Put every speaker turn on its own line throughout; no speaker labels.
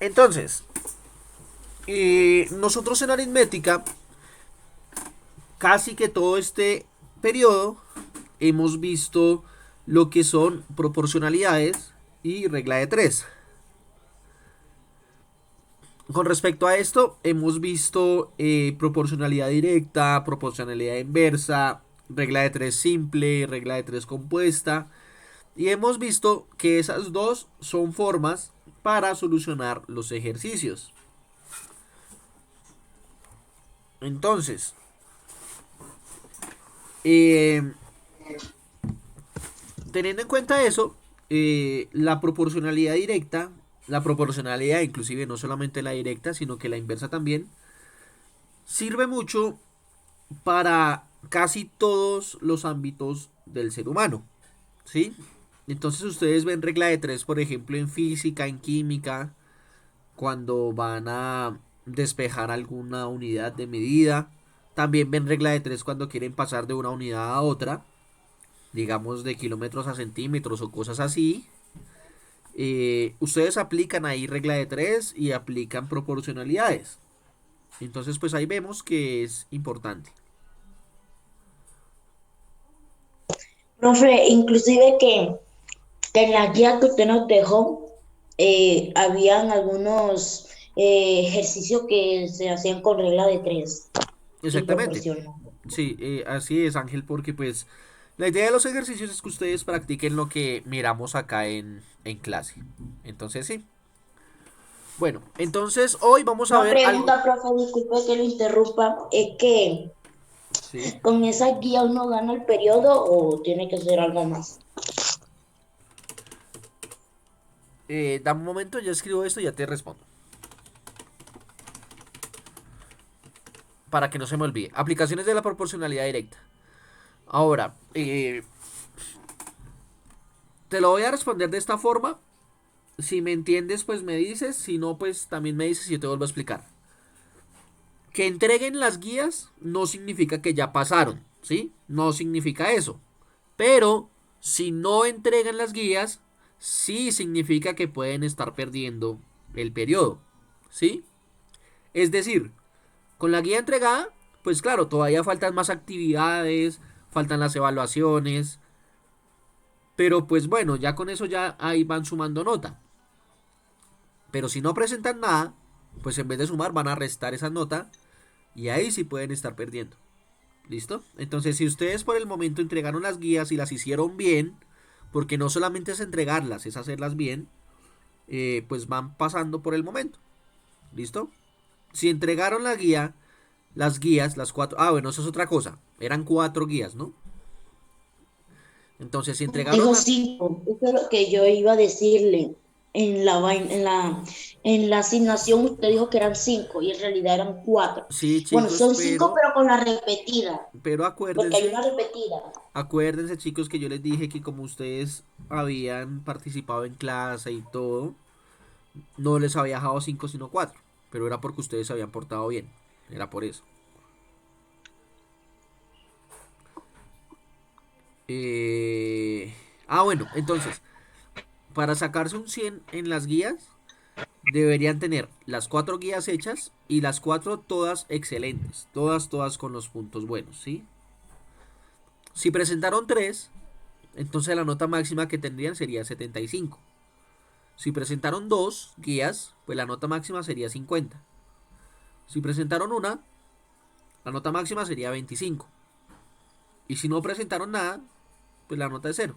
Entonces, nosotros en aritmética, casi que todo este periodo, hemos visto lo que son proporcionalidades y regla de tres. Con respecto a esto, hemos visto proporcionalidad directa, proporcionalidad inversa, regla de tres simple, regla de tres compuesta. Y hemos visto que esas dos son formas para solucionar los ejercicios. Entonces, eh, teniendo en cuenta eso, la proporcionalidad directa, la proporcionalidad inclusive no solamente la directa, sino que la inversa también, sirve mucho para casi todos los ámbitos del ser humano, ¿sí? Entonces ustedes ven regla de tres, por ejemplo, en física, en química, cuando van a despejar alguna unidad de medida. También ven regla de tres cuando quieren pasar de una unidad a otra, digamos de kilómetros a centímetros o cosas así. Ustedes aplican ahí regla de tres y aplican proporcionalidades. Entonces pues ahí vemos que es importante.
Profe, inclusive que en la guía que usted nos dejó, habían algunos ejercicios que se hacían con regla de tres y
Exactamente.
proporcional.
Sí, así es, Ángel, porque pues la idea de los ejercicios es que ustedes practiquen lo que miramos acá en clase. Entonces sí. Bueno, entonces hoy vamos a
Una
ver algo.
pregunta, profe, disculpe que lo interrumpa, es que
Sí.
con esa guía uno gana el periodo o tiene que ser algo más.
Dame un momento, ya escribo esto y ya te respondo. Para que no se me olvide. Aplicaciones de la proporcionalidad directa. Ahora, te lo voy a responder de esta forma. Si me entiendes, pues me dices. Si no, pues también me dices y yo te vuelvo a explicar. Que entreguen las guías no significa que ya pasaron, ¿sí? No significa eso. Pero si no entregan las guías, sí significa que pueden estar perdiendo el periodo, ¿sí? Es decir, con la guía entregada, pues claro, todavía faltan más actividades, faltan las evaluaciones, pero pues bueno, ya con eso ya ahí van sumando nota. Pero si no presentan nada, pues en vez de sumar van a restar esa nota y ahí sí pueden estar perdiendo. ¿Listo? Entonces, si ustedes por el momento entregaron las guías y las hicieron bien, porque no solamente es entregarlas, es hacerlas bien, pues van pasando por el momento. ¿Listo? Si entregaron la guía, las guías, las cuatro. Ah, bueno, eso es otra cosa. Eran cuatro guías, ¿no? Entonces, si entregaron
Dijo
las.
cinco, eso es lo que yo iba a decirle. En la asignación usted dijo que eran cinco y en realidad eran cuatro.
Sí,
Bueno,
chicos,
son cinco,
pero.
pero con la repetida,
Pero
porque hay
acuérdense.
una repetida.
Acuérdense, chicos, que yo les dije que como ustedes habían participado en clase y todo, no les había dejado cinco sino cuatro. Pero era porque ustedes se habían portado bien. Era por eso. Bueno, entonces, para sacarse un 100 en las guías, deberían tener las cuatro guías hechas y las cuatro todas excelentes. Todas, todas con los puntos buenos, ¿sí? Si presentaron tres, entonces la nota máxima que tendrían sería 75. Si presentaron dos guías, pues la nota máxima sería 50. Si presentaron una, la nota máxima sería 25. Y si no presentaron nada, pues la nota es cero.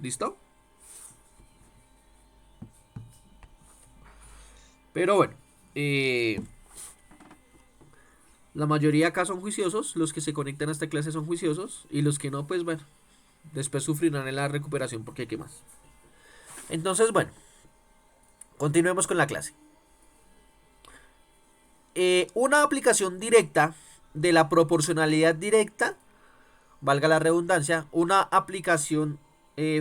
¿Listo? Pero bueno, eh, la mayoría acá son juiciosos. Los que se conectan a esta clase son juiciosos. Y los que no, pues bueno, después sufrirán en la recuperación porque qué más. Entonces, bueno, continuemos con la clase. Una aplicación directa de la proporcionalidad directa, valga la redundancia, una aplicación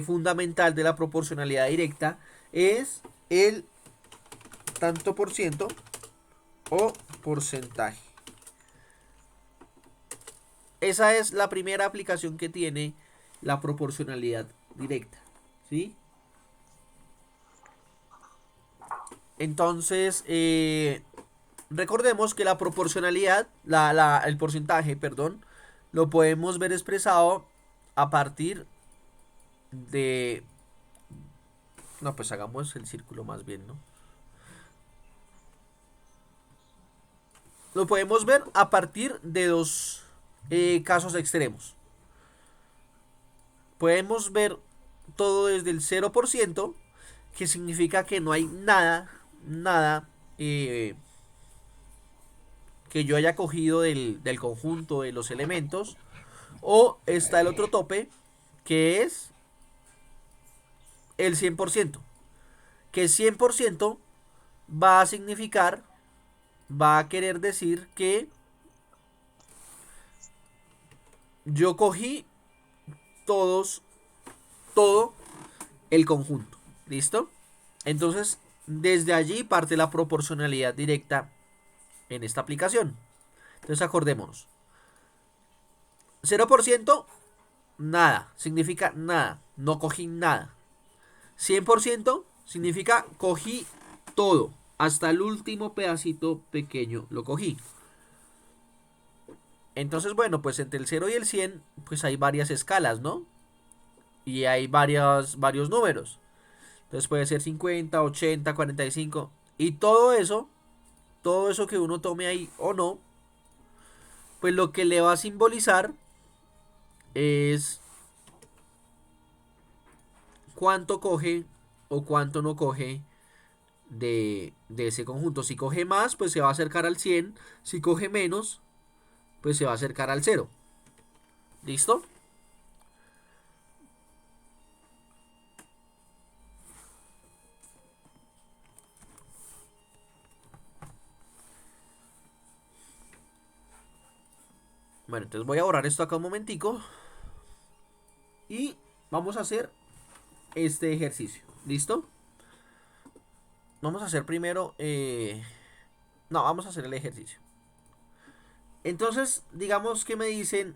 fundamental de la proporcionalidad directa es el tanto por ciento o porcentaje. Esa es la primera aplicación que tiene la proporcionalidad directa, ¿sí? Entonces, recordemos que la proporcionalidad, el porcentaje, perdón, lo podemos ver expresado a partir de... No, pues hagamos el círculo más bien, ¿no? Lo podemos ver a partir de dos casos extremos. Podemos ver todo desde el 0%, que significa que no hay nada eh, que yo haya cogido del conjunto de los elementos. O está el otro tope, que es el 100%, que 100% va a significar, va a querer decir que yo cogí todos, todo el conjunto. ¿Listo? Entonces, desde allí parte la proporcionalidad directa en esta aplicación. Entonces, acordémonos. 0%, nada. Significa nada. No cogí nada. 100% significa cogí todo. Hasta el último pedacito pequeño lo cogí. Entonces, bueno, pues entre el 0 y el 100, pues hay varias escalas, ¿no? Y hay varios números. Entonces puede ser 50, 80, 45. Y todo eso que uno tome ahí o no, pues lo que le va a simbolizar es cuánto coge o cuánto no coge de ese conjunto. Si coge más, pues se va a acercar al 100. Si coge menos, pues se va a acercar al 0. ¿Listo? Bueno, entonces voy a borrar esto acá un momentico. Y vamos a hacer este ejercicio. ¿Listo? Vamos a hacer primero... no, vamos a hacer el ejercicio. Entonces, digamos que me dicen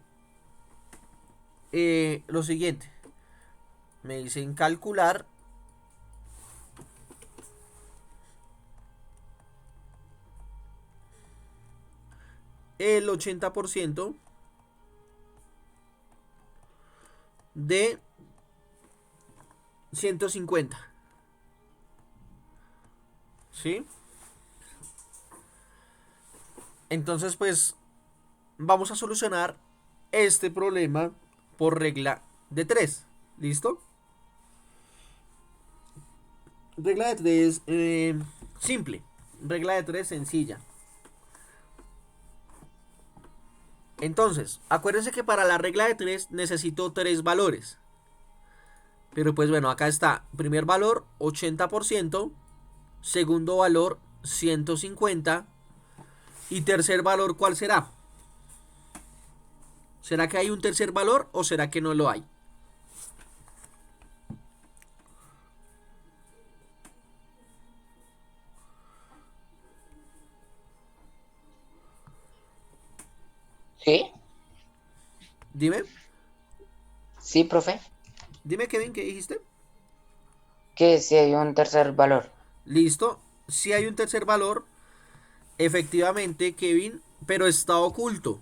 lo siguiente. Me dicen calcular el 80% de 150. ¿Sí? Entonces, pues, vamos a solucionar este problema por regla de 3. ¿Listo? Regla de 3 simple. Regla de 3 sencilla. Entonces, acuérdense que para la regla de 3 necesito 3 valores. Pero pues bueno, acá está. Primer valor, 80%. Segundo valor, 150. Y tercer valor, ¿cuál será? ¿Será que hay un tercer valor o será que no lo hay?
¿Sí?
Dime.
Sí, profe.
Dime, Kevin, ¿qué dijiste?
Que si hay un tercer valor.
Listo. Si hay un tercer valor, efectivamente, Kevin, pero está oculto.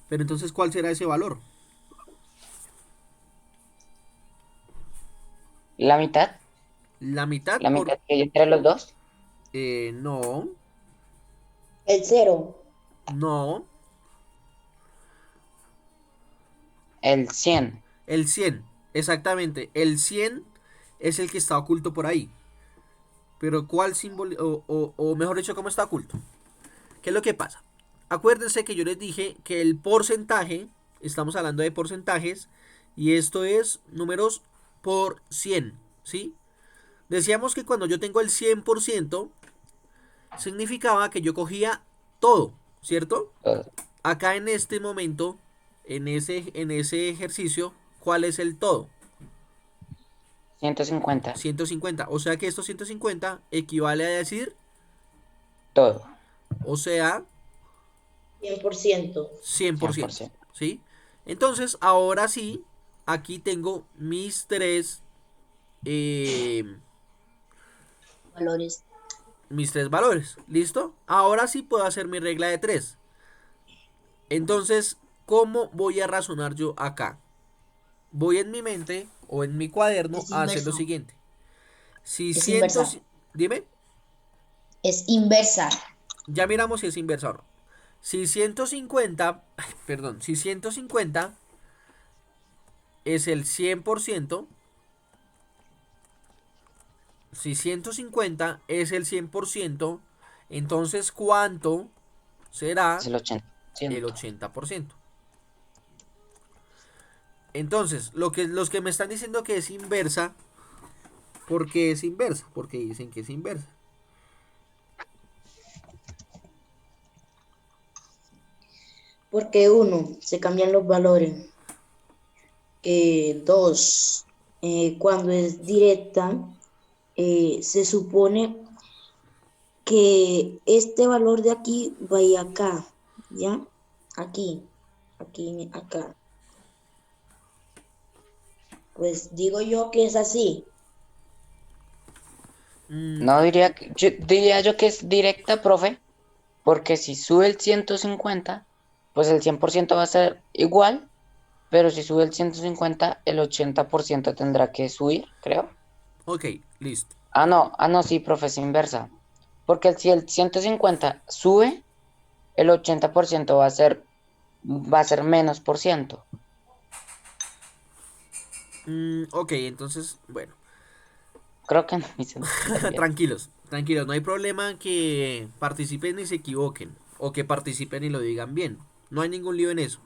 Pero entonces, ¿cuál será ese valor?
¿La mitad?
La mitad
¿La
por...
mitad que hay entre los dos?
No,
El cero.
no.
El 100.
El 100, exactamente. El 100 es el que está oculto por ahí. Pero ¿cuál símbolo, o mejor dicho, cómo está oculto? ¿Qué es lo que pasa? Acuérdense que yo les dije que el porcentaje, estamos hablando de porcentajes, y esto es números por 100, ¿sí? Decíamos que cuando yo tengo el 100%, significaba que yo cogía todo, ¿cierto?
Todo.
Acá en este momento, en ese ejercicio, ¿cuál es el todo?
150.
150. O sea que estos 150 equivale a decir,
Todo.
o sea,
100%.
100%.
100%.
¿Sí? Entonces, ahora sí, aquí tengo mis tres
Valores.
mis tres valores. ¿Listo? Ahora sí puedo hacer mi regla de 3. Entonces, ¿cómo voy a razonar yo acá? Voy en mi mente o en mi cuaderno
Es
a hacer lo
inversa.
siguiente. Si
Es
ciento,
inversa.
dime,
Es inversa.
ya miramos si es inversa o no. Si 150, perdón, si 150 es el 100%, si 150 es el 100%, entonces ¿cuánto
Es
será
el
el
80%.
80%? Entonces, los que me están diciendo que es inversa, ¿por qué es inversa? Porque dicen que es inversa.
Porque uno, se cambian los valores. Dos, cuando es directa, se supone que este valor de aquí va a ir acá, ¿ya? Aquí, aquí, acá. Pues digo yo que es así.
Mm,
No diría yo que es directa, profe, porque si sube el 150, pues el 100% va a ser igual, pero si sube el 150, el 80% tendrá que subir, creo.
ok, listo.
No, sí, profe, es inversa. Porque si el 150 sube, el 80% va a ser menos por ciento.
Ok, entonces, bueno.
Creo que no hice entender bien.
Tranquilos, tranquilos, no hay problema que participen y se equivoquen, o que participen y lo digan bien. No hay ningún lío en eso.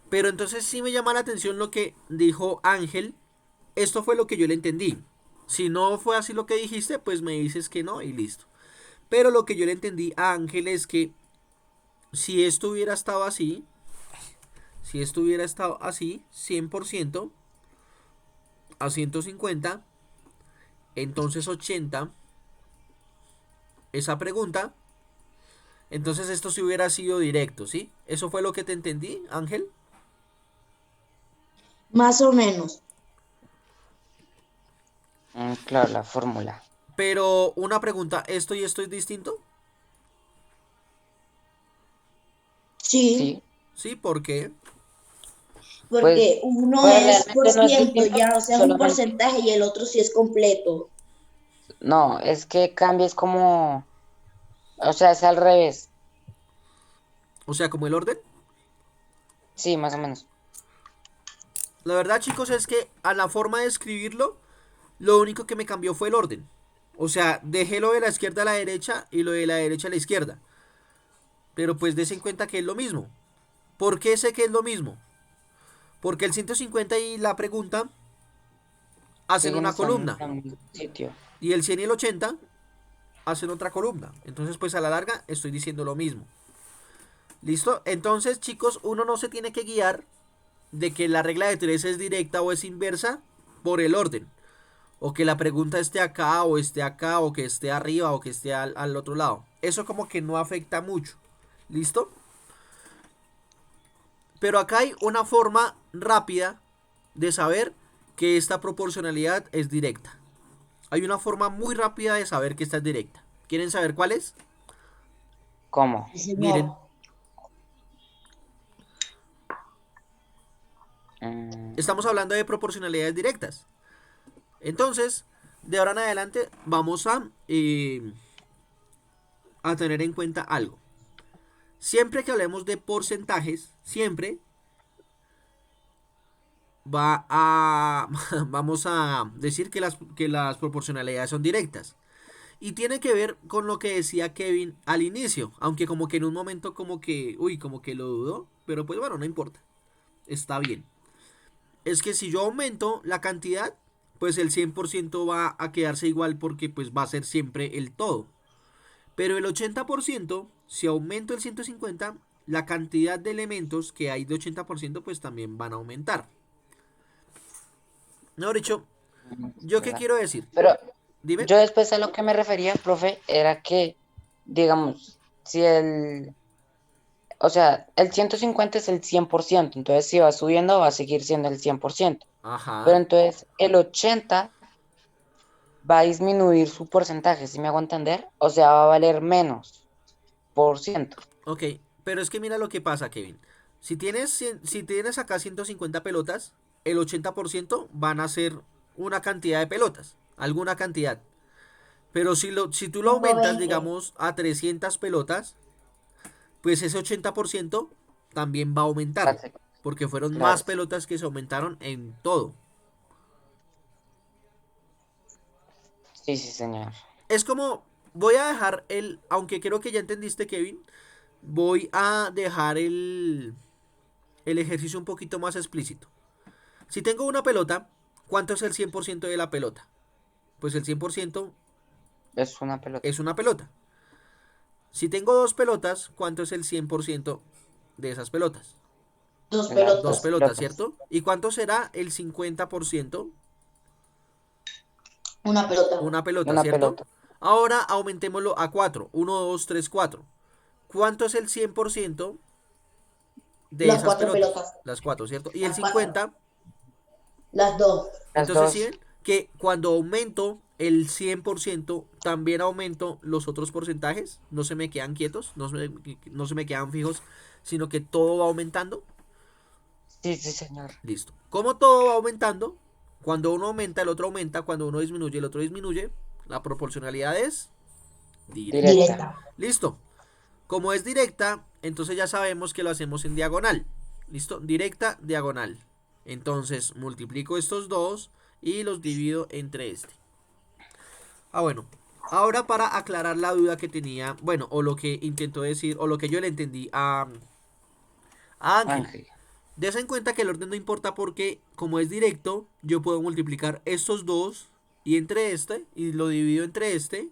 Pero entonces sí me llama la atención lo que dijo Ángel. Esto fue lo que yo le entendí. Si no fue así lo que dijiste, pues me dices que no y listo. Pero lo que yo le entendí a Ángel es que si esto hubiera estado así, si esto hubiera estado así, 100% a 150, entonces 80, esa pregunta, entonces esto sí hubiera sido directo, ¿sí? ¿Eso fue lo que te entendí, Ángel?
Más o menos.
Claro, la fórmula.
Pero una pregunta, ¿esto y esto es distinto?
Sí,
Sí,
Sí, ¿por qué?
porque
pues,
uno
pues
es por
realmente no es
ciento
distinto,
ya, o sea, es un
solamente.
porcentaje y el otro sí es completo.
No, es que cambia, es como, o sea, es al revés.
O sea, como el orden.
Sí, más o menos.
La verdad, chicos, es que a la forma de escribirlo, lo único que me cambió fue el orden. O sea, dejé lo de la izquierda a la derecha y lo de la derecha a la izquierda. Pero pues des en cuenta que es lo mismo. ¿Por qué sé que es lo mismo? Porque el 150 y la pregunta hacen
Siguen
una
estando
columna.
en el mismo sitio.
Y el 100 y el 80 hacen otra columna. Entonces, pues a la larga estoy diciendo lo mismo. ¿Listo? Entonces, chicos, uno no se tiene que guiar de que la regla de 3 es directa o es inversa por el orden. O que la pregunta esté acá, o que esté arriba, o que esté al otro lado. Eso como que no afecta mucho. ¿Listo? Pero acá hay una forma rápida de saber que esta proporcionalidad es directa. Hay una forma muy rápida de saber que esta es directa. ¿Quieren saber cuál es?
¿Cómo?
Sí, señor.
Miren,
Mm,
estamos hablando de proporcionalidades directas. Entonces, de ahora en adelante vamos a tener en cuenta algo. Siempre que hablemos de porcentajes, siempre va a vamos a decir que las proporcionalidades son directas. Y tiene que ver con lo que decía Kevin al inicio, aunque como que en un momento como que, uy, como que lo dudó, pero pues bueno, no importa, está bien. Es que si yo aumento la cantidad, pues el 100% va a quedarse igual porque pues va a ser siempre el todo. Pero el 80%, si aumento el 150, la cantidad de elementos que hay de 80% pues también van a aumentar. Mejor dicho,
es
¿yo qué
verdad.
quiero decir?
Pero
Dime.
yo después a lo que me refería, profe, era que, digamos, el 150 es el 100%, entonces si va subiendo va a seguir siendo el 100%. Pero
Ajá.
entonces el 80 va a disminuir su porcentaje, ¿sí me hago entender? O sea, va a valer menos por ciento.
Ok, pero es que mira lo que pasa, Kevin. Si tienes acá 150 pelotas, el 80% van a ser una cantidad de pelotas, alguna cantidad. Pero si tú lo aumentas,
120.
digamos, a 300 pelotas, pues ese 80% también va a aumentar, porque fueron
Claro,
más pelotas que se aumentaron en todo.
sí, sí, señor.
Es como, voy a dejar aunque creo que ya entendiste, Kevin, voy a dejar el ejercicio un poquito más explícito. Si tengo una pelota, ¿cuánto es el 100% de la pelota? Pues el 100%
Es una pelota.
es una pelota. Si tengo dos pelotas, ¿cuánto es el 100% de esas pelotas?
Dos
Las
Dos
dos
pelotas.
pelotas,
pelotas.
¿cierto? ¿Y cuánto será el 50%?
Una pelota.
Una pelota,
Una
¿cierto?
pelota.
Ahora aumentémoslo a 4. 1, 2, 3, 4. ¿Cuánto es el 100% de
Las
esas
cuatro
pelotas?
pelotas.
Las 4, ¿cierto? Y el
Las cuatro.
50,
Las dos.
Las
entonces sí
dos.
ven que cuando aumento el 100%, también aumento los otros porcentajes. No se me quedan quietos, no se me quedan fijos, sino que todo va aumentando.
Sí, sí, señor.
Listo. Como todo va aumentando, cuando uno aumenta, el otro aumenta, cuando uno disminuye, el otro disminuye. La proporcionalidad es directa.
Directa.
Directa.
Listo. Como es directa, entonces ya sabemos que lo hacemos en diagonal. ¿Listo? Directa, diagonal. Entonces multiplico estos dos y los divido entre este. Ah, bueno. Ahora para aclarar la duda que tenía, bueno, o lo que intentó decir, o lo que yo le entendí a Ángel.
Ángel.
Des en cuenta que el orden no importa porque como es directo, yo puedo multiplicar estos dos y entre este, y lo divido entre este.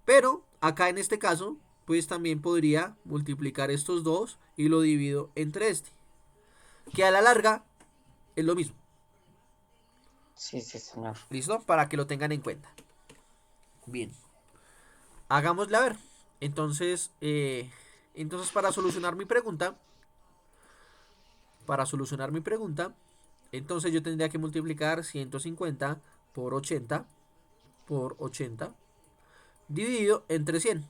Pero acá en este caso, pues también podría multiplicar estos dos y lo divido entre este. Que a la larga es lo mismo.
Sí, sí, señor.
¿Listo? Para que lo tengan en cuenta. Bien. Hagámosle a ver. Entonces para solucionar mi pregunta, entonces yo tendría que multiplicar 150 por 80 dividido entre 100.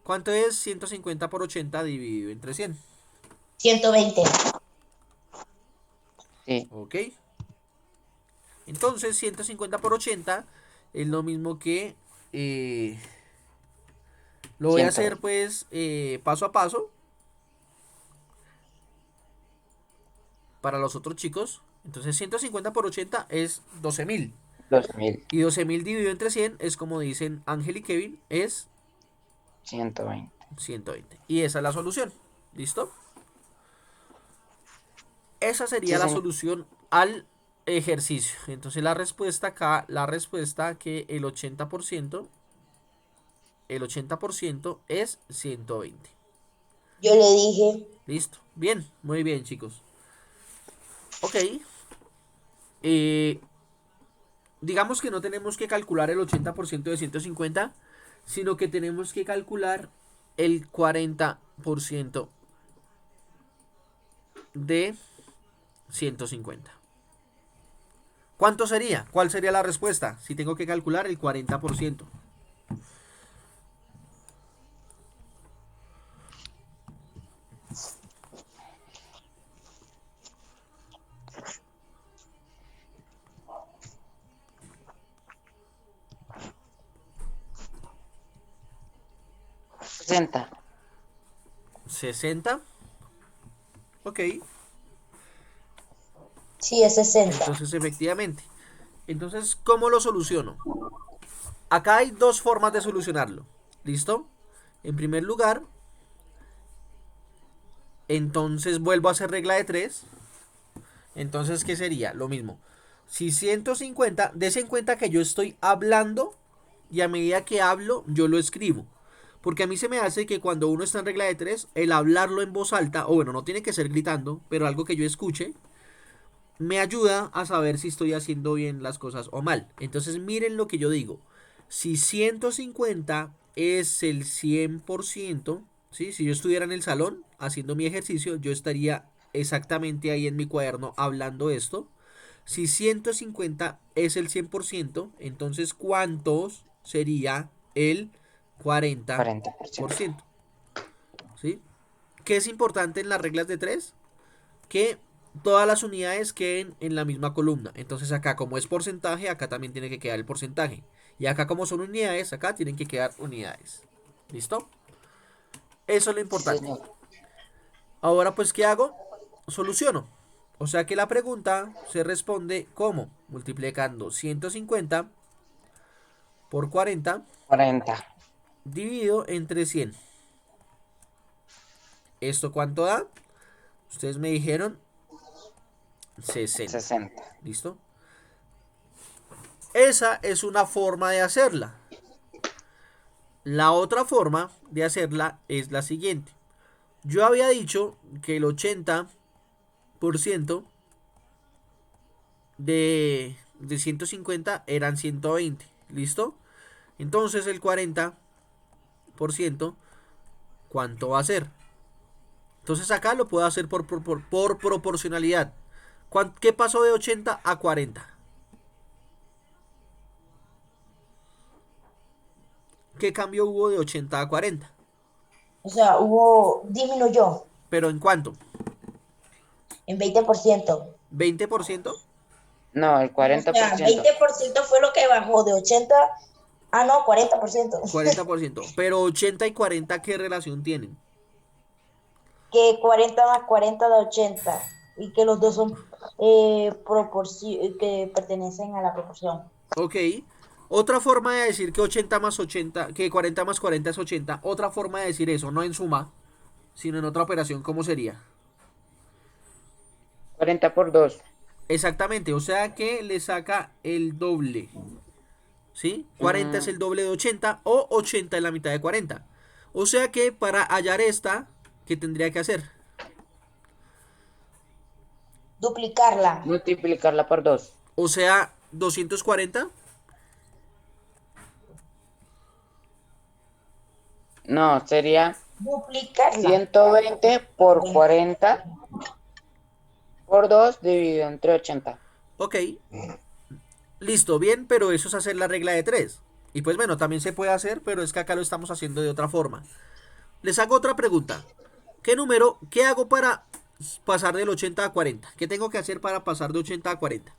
¿Cuánto es 150 por 80 dividido entre 100?
120.
Sí.
Ok. Entonces 150 por 80 es lo mismo que... lo voy a hacer
120.
pues paso a paso para los otros chicos. Entonces 150 por 80 es 12.000.
2000.
Y 12.000 dividido entre 100 es como dicen Ángel y Kevin, es
120.
120. Y esa es la solución. ¿Listo? Esa sería
Sí,
la
señor.
solución al ejercicio. Entonces la respuesta acá, la respuesta que el 80% es 120.
Yo le dije.
Listo. Bien, muy bien, chicos. Ok. Eh, digamos que no tenemos que calcular el 80% de 150, sino que tenemos que calcular el 40% de 150. ¿Cuánto sería? ¿Cuál sería la respuesta? Si tengo que calcular el 40%.
60.
60. Ok.
Sí, es 60.
Entonces, efectivamente. Entonces, ¿cómo lo soluciono? Acá hay dos formas de solucionarlo. ¿Listo? En primer lugar, entonces vuelvo a hacer regla de 3. Entonces, ¿qué sería? Lo mismo. Si 150, des en cuenta que yo estoy hablando y a medida que hablo, yo lo escribo. Porque a mí se me hace que cuando uno está en regla de 3, el hablarlo en voz alta, o bueno, no tiene que ser gritando, pero algo que yo escuche, me ayuda a saber si estoy haciendo bien las cosas o mal. Entonces miren lo que yo digo. Si 150 es el 100%, ¿sí? Si yo estuviera en el salón haciendo mi ejercicio, yo estaría exactamente ahí en mi cuaderno hablando esto. Si 150 es el 100%, entonces ¿cuántos sería el
40%.
40%? ¿Sí? ¿Qué es importante en las reglas de 3? Que todas las unidades queden en la misma columna. Entonces acá como es porcentaje, acá también tiene que quedar el porcentaje. Y acá como son unidades, acá tienen que quedar unidades. ¿Listo? Eso es lo
Sí,
importante.
señor.
Ahora pues, ¿qué hago? Soluciono. O sea que la pregunta se responde ¿cómo? Multiplicando 150 por 40
40.
dividido entre 100. ¿Esto cuánto da? Ustedes me dijeron 60.
60.
¿Listo? Esa es una forma de hacerla. La otra forma de hacerla es la siguiente. Yo había dicho que el 80% de 150 eran 120. ¿Listo? Entonces el 40%, ¿cuánto va a ser? Entonces acá lo puedo hacer por proporcionalidad. ¿Qué pasó de 80 a 40? ¿Qué cambio hubo de 80 a 40?
O sea, disminuyó
¿Pero en cuánto?
en 20%.
¿20%?
No, el
O sea,
40%.
20% fue lo que bajó de 80. Ah, no, 40%.
40%. Pero 80 y 40, ¿qué relación tienen?
Que 40 más 40 da 80. Y que los dos son que pertenecen a la proporción.
Ok. Otra forma de decir que 80 más 80, que 40 más 40 es 80. Otra forma de decir eso, no en suma, sino en otra operación, ¿cómo sería?
40 por 2.
Exactamente, o sea que le saca el doble. ¿Sí? 40 es el doble de 80 o 80 es la mitad de 40. O sea que para hallar esta, ¿qué tendría que hacer?
Duplicarla.
Multiplicarla por 2.
O sea, 240.
No, sería
Duplicarla.
120 por
Bueno,
40 por 2 dividido entre 80.
Ok, listo, bien, pero eso es hacer la regla de 3. Y pues bueno, también se puede hacer, pero es que acá lo estamos haciendo de otra forma. Les hago otra pregunta. ¿Qué hago para pasar del 80 a 40? ¿Qué tengo que hacer para pasar de 80 a 40?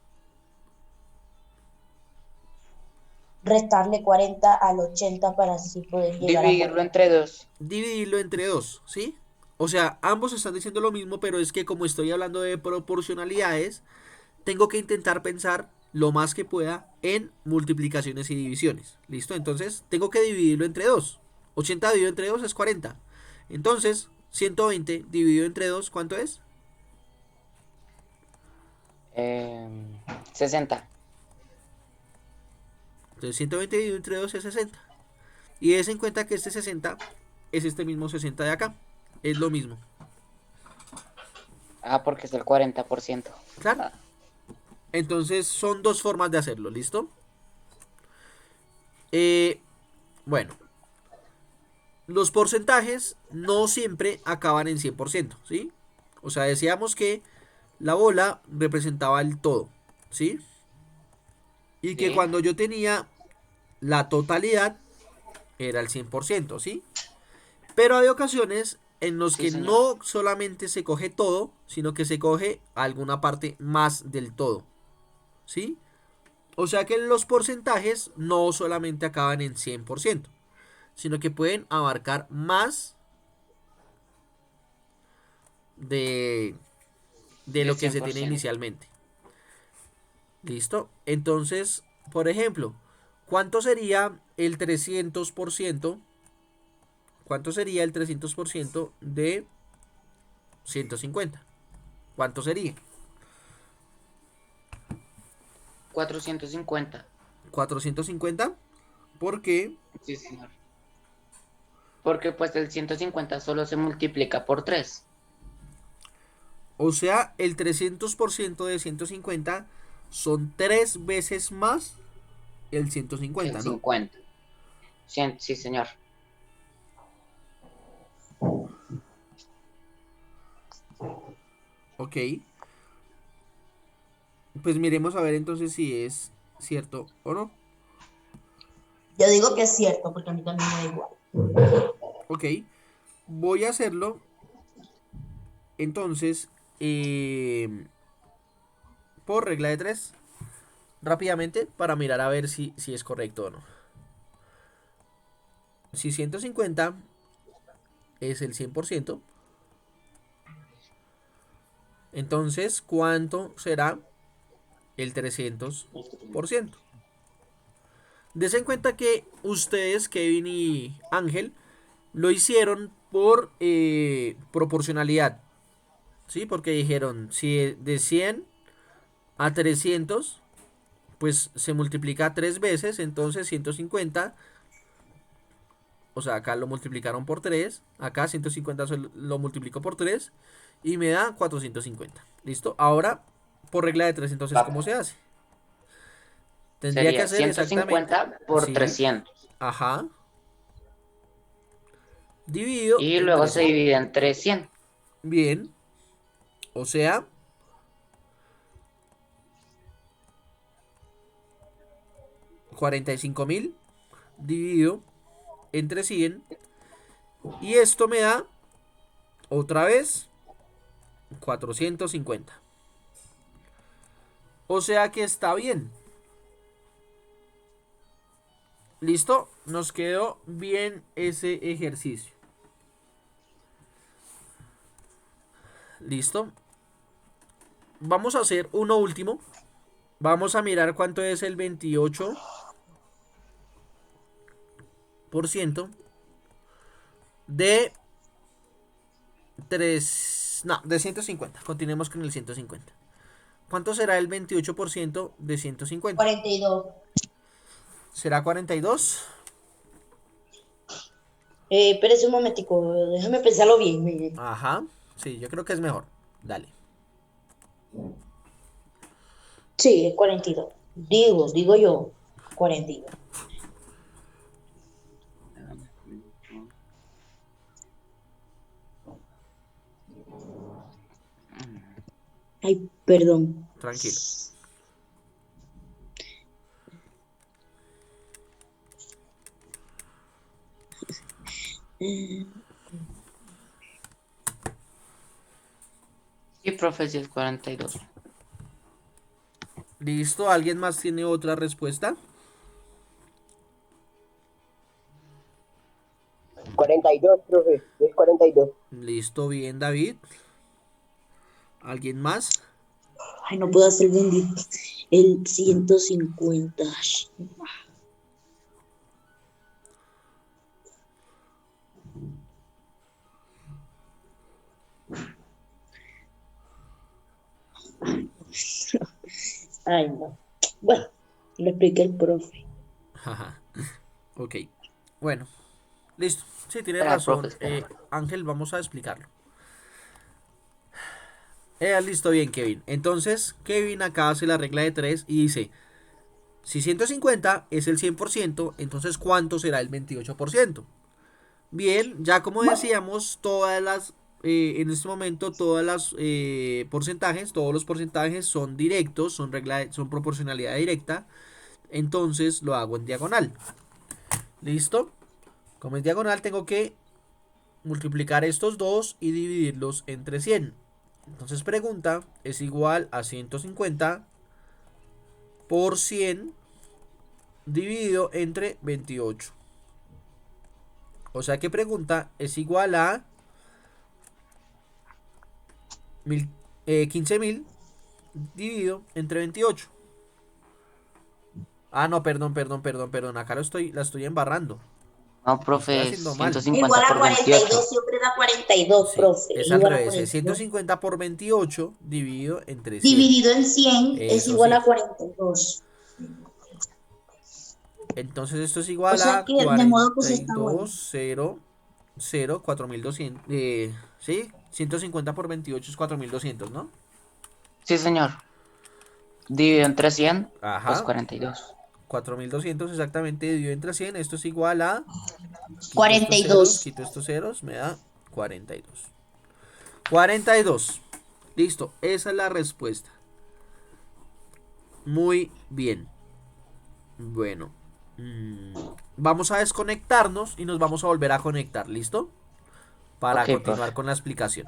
restarle 40 al 80 para así poder llegar a
Dividirlo
40.
entre 2.
Dividirlo entre 2, ¿sí? O sea, ambos están diciendo lo mismo, pero es que como estoy hablando de proporcionalidades, tengo que intentar pensar lo más que pueda en multiplicaciones y divisiones. ¿Listo? Entonces, tengo que dividirlo entre 2. 80 dividido entre 2 es 40. Entonces, 120 dividido entre 2, ¿cuánto es?
60.
Entonces, 120 dividido entre 2 es 60. Y des en cuenta que este 60 es este mismo 60 de acá. Es lo mismo.
Ah, porque es el 40%.
Claro. Entonces, son dos formas de hacerlo. ¿Listo? Eh, bueno, los porcentajes no siempre acaban en 100%, ¿sí? O sea, decíamos que la bola representaba el todo, ¿sí? Y que
Sí,
cuando yo tenía la totalidad era el 100%, ¿sí? Pero hay ocasiones en los
sí,
que
señor.
no solamente se coge todo, sino que se coge alguna parte más del todo, ¿sí? O sea que los porcentajes no solamente acaban en 100%, sino que pueden abarcar más de, de
De
lo que
cien
se
por
tiene
ciento.
inicialmente. ¿Listo? Entonces, por ejemplo, ¿cuánto sería el 300%? ¿Cuánto sería el 300% de 150? ¿Cuánto sería?
450.
450. ¿Por qué?
Sí, señor. Porque pues el 150 solo se multiplica por 3.
O sea, el 300% de 150 son 3 veces más el
Que el
150, ¿no?
50. Sí, señor.
Ok. Pues miremos a ver entonces si es cierto o no.
Yo digo que es cierto, porque a mí también me da igual.
Ok, voy a hacerlo entonces por regla de 3 rápidamente para mirar a ver si es correcto o no. Si 150 es el 100%, entonces ¿cuánto será el 300%? Des en cuenta que ustedes, Kevin y Ángel, lo hicieron por proporcionalidad, ¿sí? Porque dijeron, si de 100 a 300, pues se multiplica 3 veces, entonces 150, o sea, acá lo multiplicaron por 3, acá 150 lo multiplico por 3 y me da 450. ¿Listo? Ahora, por regla de 3, entonces, ¿cómo se hace? Tendría que
Sería
hacer exactamente,
150 por
sí,
300.
ajá, dividido
Y luego
entre
se
100.
divide entre 100.
Bien, o sea, 45.000 dividido entre 100. Y esto me da, otra vez, 450. O sea que está bien. ¿Listo? Nos quedó bien ese ejercicio. ¿Listo? Vamos a hacer uno último. Vamos a mirar cuánto es el 28% de 3. No, de 150. Continuemos con el 150. ¿Cuánto será el 28% de 150?
42.
¿Será 42?
Espérese un momentico, déjame pensarlo bien. Miren.
Ajá. Sí, yo creo que es mejor. Dale.
Sí, es 42. Digo yo, 42. Ay, perdón.
Tranquilo.
Y profe, si es 42.
¿Listo? ¿Alguien más tiene otra respuesta?
42, profe, es 42.
Listo, bien, David. ¿Alguien más?
Ay, no puedo hacer bien el 150. Ay, no. Bueno, lo expliqué el profe.
Ajá. Ok. Bueno, listo. Sí, tienes
Espera, profe,
razón.
espera.
Ángel, vamos a explicarlo. Listo, bien, Kevin. Entonces, Kevin acá hace la regla de 3 y dice, si 150 es el 100%, entonces ¿cuánto será el 28%? Bien, ya como decíamos, en este momento todas las porcentajes, todos los porcentajes son directos, son proporcionalidad directa, entonces lo hago en diagonal. ¿Listo? Como es diagonal tengo que multiplicar estos dos y dividirlos entre 100. Entonces pregunta es igual a 150 por 100 dividido entre 28. O sea que pregunta es igual a 15.000 dividido entre 28. Ah, no, perdón. Acá la estoy embarrando.
No,
Lo estoy
profe, es
haciendo mal.
150
Igual a
por
42,
28.
siempre da 42,
Sí,
profe.
es al
Igual a
revés. Es
42.
150 por 28 dividido entre 100.
Dividido en 100 es
Eso
igual
sí.
a 42.
Entonces esto es
O
igual
sea
a
que de modo que se está bueno.
42.000, 4200. Sí, 150 por 28 es 4200, ¿no?
Sí, señor. Dividido entre 100, pues
Ajá.
42.
4200 exactamente dividido entre 100. Esto es igual a. Quito
42.
estos ceros, me da 42. 42. Listo, esa es la respuesta. Muy bien. Bueno. Vamos a desconectarnos y nos vamos a volver a conectar. ¿Listo? Para
Ok,
continuar
profe.
con la explicación.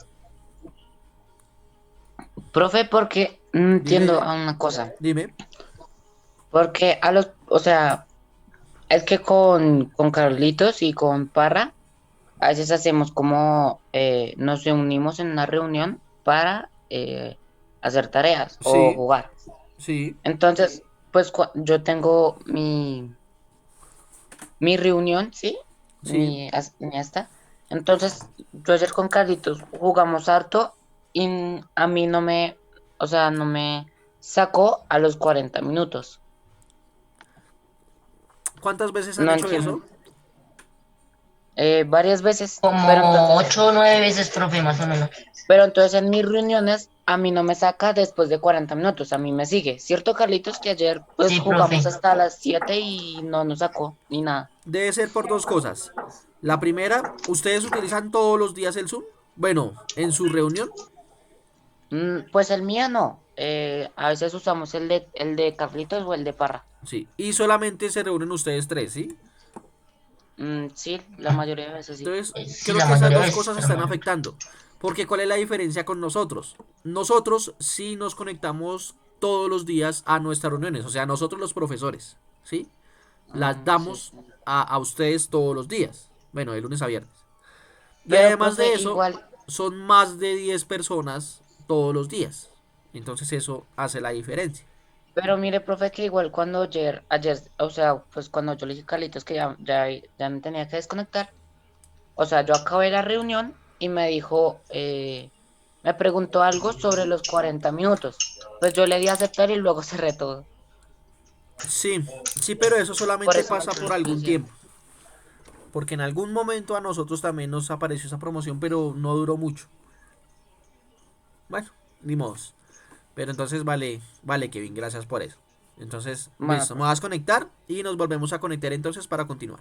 Profe, porque no
Dime,
entiendo
dime.
a una cosa.
Dime.
Porque o sea, es que con Carlitos y con Parra, a veces hacemos como, nos reunimos en una reunión para hacer tareas o
Sí,
jugar.
sí,
Entonces, pues yo tengo mi reunión, ¿sí?
sí.
Mi esta. Entonces, yo ayer con Carlitos jugamos harto y a mí no me, o sea, no me sacó a los 40 minutos.
¿Cuántas veces han
No
hecho
entiendo.
eso?
Varias veces,
Como 8 o 9 veces, profe, más o menos.
pero entonces en mis reuniones a mí no me saca después de 40 minutos, a mí me sigue. ¿Cierto, Carlitos, que ayer pues
Sí, profe.
jugamos hasta las 7 y no nos sacó ni nada?
Debe ser por dos cosas. La primera, ¿ustedes utilizan todos los días el Zoom? Bueno, en su reunión.
Pues el mío no. A veces usamos el de Carlitos o el de Parra.
Sí. Y solamente se reúnen ustedes tres, ¿sí?
Sí, la mayoría de veces sí.
Entonces,
Sí,
creo
la
que esas
mayoría de
dos
veces,
cosas
pero
están
bueno.
afectando. Porque ¿cuál es la diferencia con nosotros? Nosotros sí nos conectamos todos los días a nuestras reuniones. O sea, nosotros los profesores, ¿sí? Las
Sí.
damos a ustedes todos los días. Bueno, de lunes a viernes. Y
Pero,
además
profe,
de eso,
igual,
son más de 10 personas todos los días. Entonces eso hace la diferencia.
pero mire, profe, que igual cuando ayer, o sea, pues cuando yo le dije a Carlitos que ya me tenía que desconectar, o sea, yo acabé la reunión y me dijo, me preguntó algo sobre los 40 minutos. Pues yo le di a aceptar y luego cerré todo.
Sí, sí, pero eso
Por
solamente
eso me
pasa
entró
por
la
algún
curiosidad.
tiempo. Porque en algún momento a nosotros también nos apareció esa promoción, pero no duró mucho. Bueno, ni modos. Pero entonces vale, Kevin, gracias por eso. Entonces,
Bueno,
listo, me
profe.
vas a conectar y nos volvemos a conectar entonces para continuar.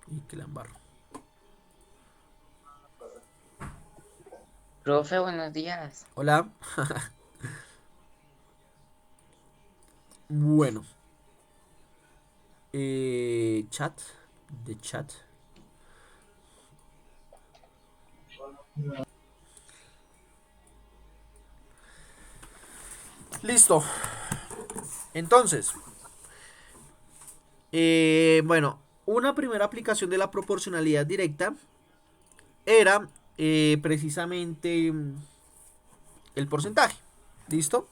Y que la embarro.
Profe, buenos días.
Hola. Bueno, chat. De chat. Listo. Entonces, bueno, una primera aplicación de la proporcionalidad directa era precisamente el porcentaje. ¿Listo?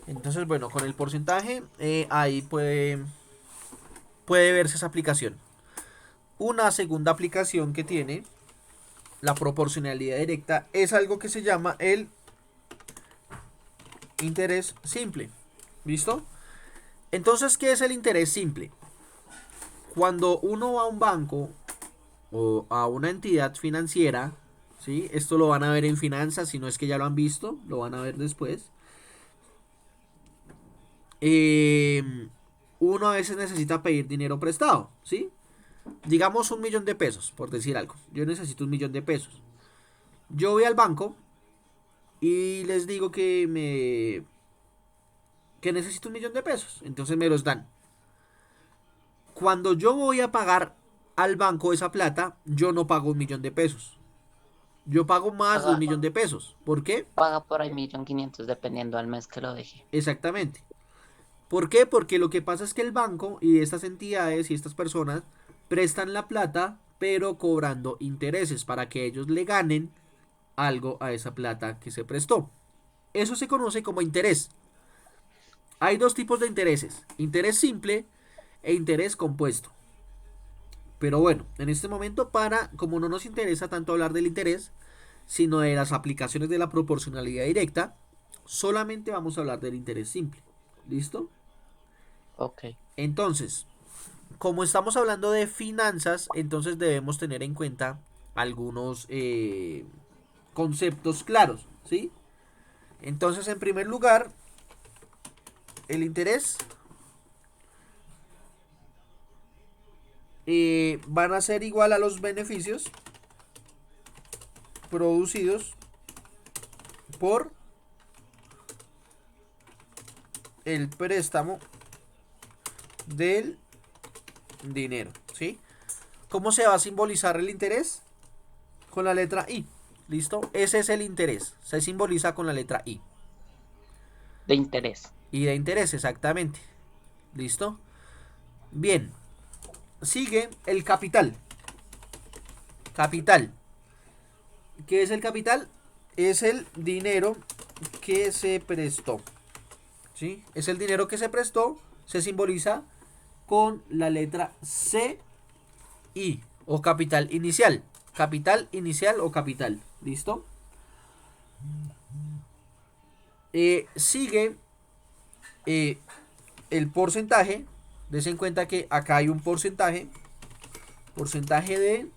Entonces, bueno, con el porcentaje ahí puede verse esa aplicación. Una segunda aplicación que tiene la proporcionalidad directa es algo que se llama el interés simple. ¿Listo? Entonces, ¿qué es el interés simple? Cuando uno va a un banco o a una entidad financiera, ¿sí? Esto lo van a ver en finanzas, si no es que ya lo han visto, lo van a ver después. Eh, Uno a veces necesita pedir dinero prestado, ¿sí? Digamos 1 millón de pesos, por decir algo. Yo necesito 1 millón de pesos. Yo voy al banco y les digo que necesito 1 millón de pesos. Entonces me los dan. Cuando yo voy a pagar al banco esa plata, yo no pago 1 millón de pesos. Yo pago más de un
Paga,
millón de pesos. ¿Por qué?
paga por ahí 1.500.000 dependiendo al mes que lo deje.
Exactamente. ¿Por qué? Porque lo que pasa es que el banco y estas entidades y estas personas prestan la plata, pero cobrando intereses para que ellos le ganen algo a esa plata que se prestó. Eso se conoce como interés. Hay dos tipos de intereses, interés simple e interés compuesto. Pero bueno, en este momento como no nos interesa tanto hablar del interés, sino de las aplicaciones de la proporcionalidad directa, solamente vamos a hablar del interés simple. ¿Listo?
Ok.
Entonces, como estamos hablando de finanzas, entonces debemos tener en cuenta algunos conceptos claros, ¿sí? Entonces, en primer lugar, el interés van a ser igual a los beneficios producidos por el préstamo del dinero, ¿sí? ¿Cómo se va a simbolizar el interés? Con la letra I, ¿listo? Ese es el interés, se simboliza con la letra I.
De interés.
Y de interés, exactamente. ¿Listo? Bien. Sigue el capital. Capital. ¿Qué es el capital? Es el dinero que se prestó. ¿Sí? Es el dinero que se prestó. Se simboliza con la letra C, I. O capital inicial. Capital inicial o capital. ¿Listo? Sigue el porcentaje. Des en cuenta que acá hay un porcentaje. Porcentaje de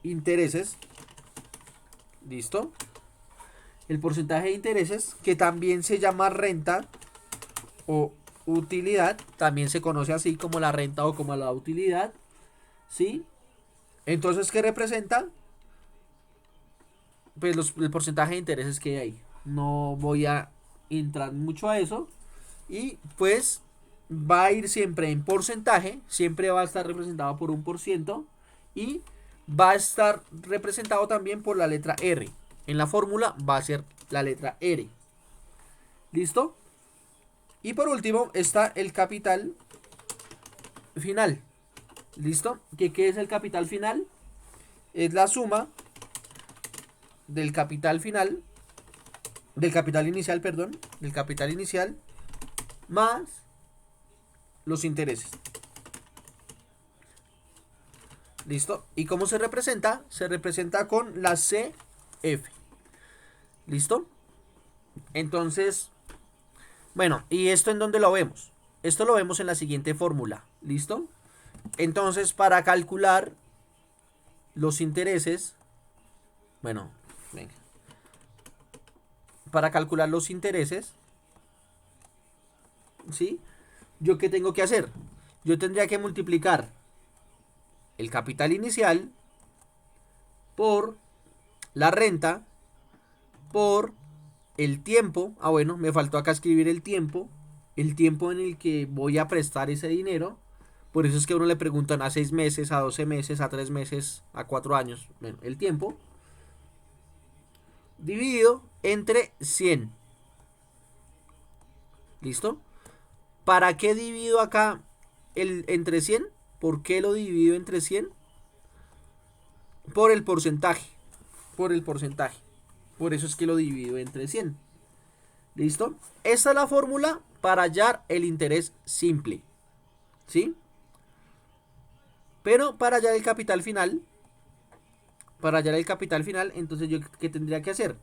intereses. ¿Listo? El porcentaje de intereses, que también se llama renta o utilidad. También se conoce así como la renta o como la utilidad. ¿Sí? Entonces, ¿qué representa? Pues el porcentaje de intereses que hay ahí. No voy a entrar mucho a eso. Y pues va a ir siempre en porcentaje. Siempre va a estar representado por un por ciento. Y va a estar representado también por la letra R. En la fórmula va a ser la letra R. ¿Listo? Y por último está el capital final. ¿Listo? ¿Qué es el capital final? Es la suma del capital final, del capital inicial, perdón, del capital inicial más los intereses. ¿Listo? ¿Y cómo se representa? Se representa con la CF. ¿Listo? Entonces, bueno, ¿y esto en dónde lo vemos? Esto lo vemos en la siguiente fórmula. ¿Listo? Entonces, para calcular los intereses, bueno, venga. Para calcular los intereses, ¿sí? ¿Yo qué tengo que hacer? Yo tendría que multiplicar el capital inicial por la renta por el tiempo. Ah, bueno, me faltó acá escribir el tiempo en el que voy a prestar ese dinero. Por eso es que a uno le preguntan a 6 meses, a 12 meses, a 3 meses, a 4 años. Bueno, el tiempo dividido entre 100. ¿Listo? ¿Para qué divido acá el entre 100? ¿Por qué lo divido entre 100? Por el porcentaje. Por el porcentaje. Por eso es que lo divido entre 100. ¿Listo? Esta es la fórmula para hallar el interés simple. ¿Sí? Pero para hallar el capital final, entonces yo ¿qué tendría que hacer?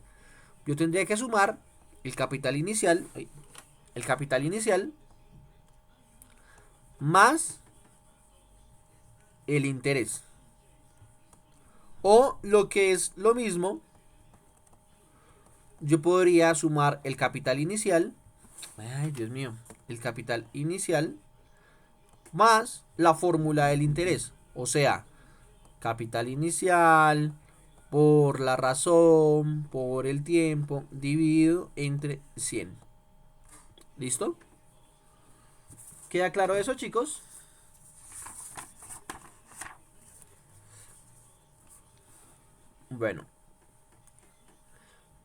Yo tendría que sumar el capital inicial más el interés. O lo que es lo mismo, yo podría sumar el capital inicial, ay Dios mío, el capital inicial más la fórmula del interés. O sea, capital inicial por la razón, por el tiempo, dividido entre 100. ¿Listo? ¿Queda claro eso, chicos? Bueno.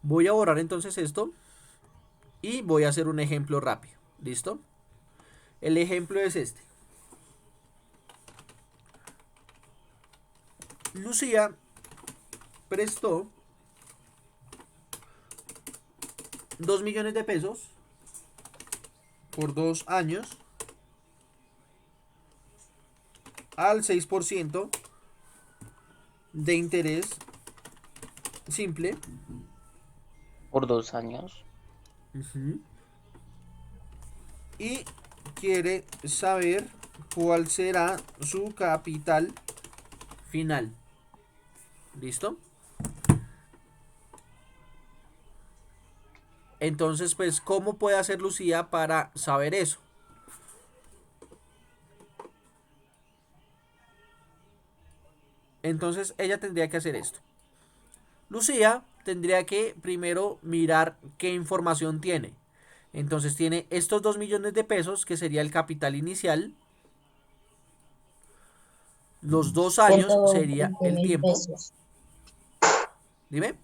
Voy a borrar entonces esto y voy a hacer un ejemplo rápido. ¿Listo? El ejemplo es este. Lucía prestó 2 millones de pesos por 2 años al 6% de interés simple.
Por 2 años.
Y quiere saber cuál será su capital final. ¿Listo? Entonces, pues, ¿cómo puede hacer Lucía para saber eso? Entonces, ella tendría que hacer esto. Lucía tendría que primero mirar qué información tiene. Entonces, tiene estos 2 millones de pesos, que sería el capital inicial. Los 2 años sería
120
el
mil
tiempo.
pesos.
Dime.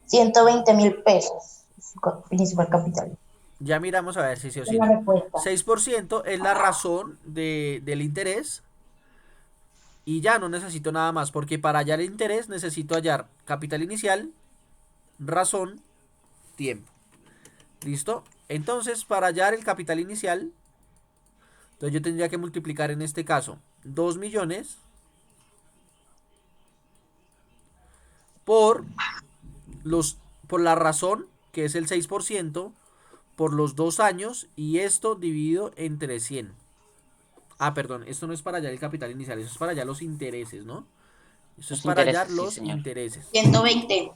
120.000 pesos. Su principal capital.
Ya miramos a ver si sí o
Esa
si
es la
no.
respuesta.
6% es la razón del interés. Y ya no necesito nada más, porque para hallar el interés necesito hallar capital inicial, razón, tiempo. ¿Listo? Entonces, para hallar el capital inicial, entonces yo tendría que multiplicar en este caso 2 millones por por la razón, que es el 6%, por los 2 años, y esto dividido entre 100. Ah, perdón, esto no es para hallar el capital inicial, eso es para hallar los intereses, ¿no? Eso es
Los
para hallar
intereses, sí,
los
señor.
intereses.
120.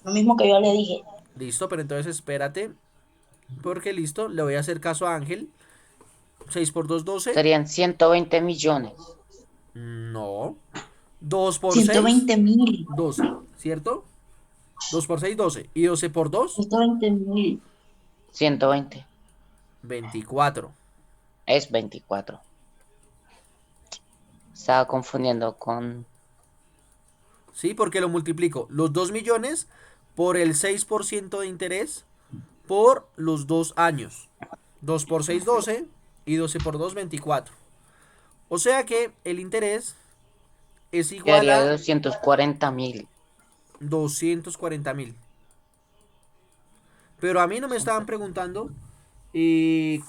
Lo mismo que yo le dije.
Listo, pero entonces espérate, porque listo, le voy a hacer caso a Ángel. 6 por 2, 12.
Serían 120 millones.
No. 2 por 6,
120.000.
12, ¿cierto? 2 por 6, 12. Y 12 por 2,
120.000.
120.
24.
Es 24. Estaba confundiendo con...
¿Sí? Porque lo multiplico. Los 2 millones por el 6% de interés por los 2 años. 2 por 6, 12. Y 12 por 2, 24. O sea que el interés es igual
Quedaría de
a
240.000.
240.000. Pero a mí no me estaban preguntando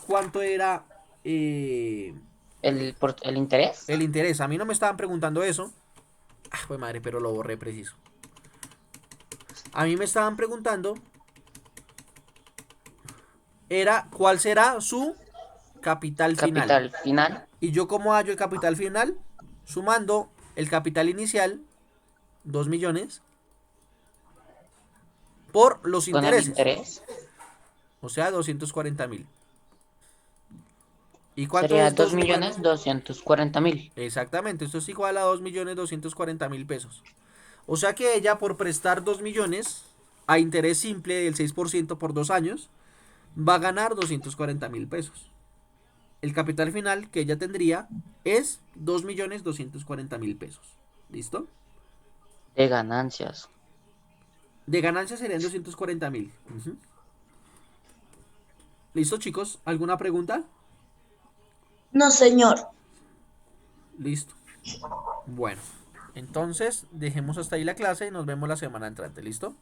cuánto era
¿El interés?
el interés. A mí no me estaban preguntando eso. Ah, pues madre, pero lo borré preciso. A mí me estaban preguntando era cuál será su capital final.
Capital final.
¿Y yo cómo hallo el capital final? Sumando el capital inicial, 2 millones, por los
Con el
intereses.
interés.
O sea, 240.000. ¿Y cuánto
Sería
es 2
2
millones?
millones 240.000.
Exactamente, esto es igual a 2.240.000 pesos. O sea que ella, por prestar 2 millones a interés simple del 6% por 2 años, va a ganar 240.000 pesos. El capital final que ella tendría es 2.240.000 pesos. ¿Listo?
De ganancias.
De ganancia serían 240.000. ¿Listo, chicos? ¿Alguna pregunta?
No, señor.
Listo. Bueno, entonces dejemos hasta ahí la clase y nos vemos la semana entrante. ¿Listo?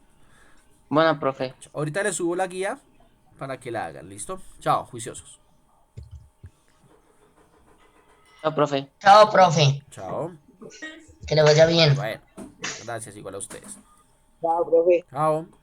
Bueno, profe.
Ahorita les subo la guía para que la hagan. ¿Listo? Chao, juiciosos.
Chao, profe.
Chao, profe.
Chao.
Que le vaya bien.
Bueno, gracias igual a ustedes.
Chao, profe.
Chao.